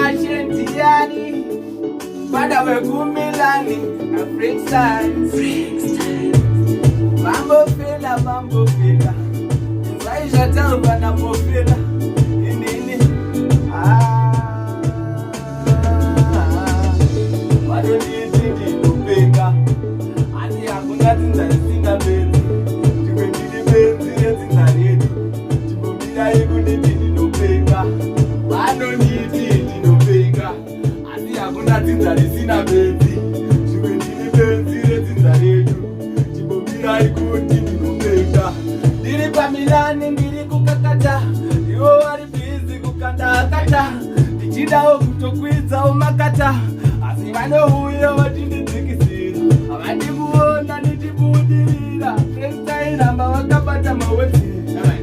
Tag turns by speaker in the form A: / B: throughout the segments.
A: Munashentiani Bada wekumilani Freak style Mambo fila Zaisha tamba na pofila Inini Wado niti nupeka Ati hakuna tinza singa benzi Tiwe nini benzi tinza redi Tibo bila iku niti nupeka Wado niti nupeka Ati hakuna tinza risina benzi Tiwe nini benzi tinza redi Tibo bila iku niti nupeka Diri pamilani ngiri kukakata Iwo wari bizi kukanda Tichida okutokwiza umakata Asivano huyo watindizikisira Abandi kuona nitibudirira Freestyle amba wakapata mawezi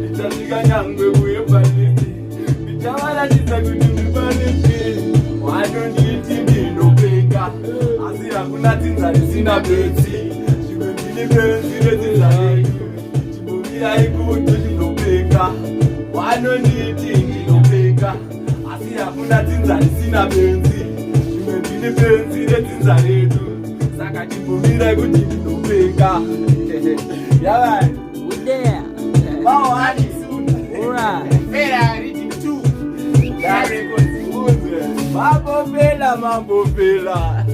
A: Nitashika nyangwe uye balisi Nitawala tisa kutumibalisi Wano niti ninopeka Asi hakuna tinza risina bezi Shime nini bezi retinza reju Chibumia ikutu ninopeka Wano niti ninopeka Asi hakuna tinza risina bezi Shime benzi retinza redu Saka chibumira kuti ndopeka Yabani
B: Udea
A: Mao hadi suna
B: Ura
A: Fera riti tu Dari kozi uze Mambo fela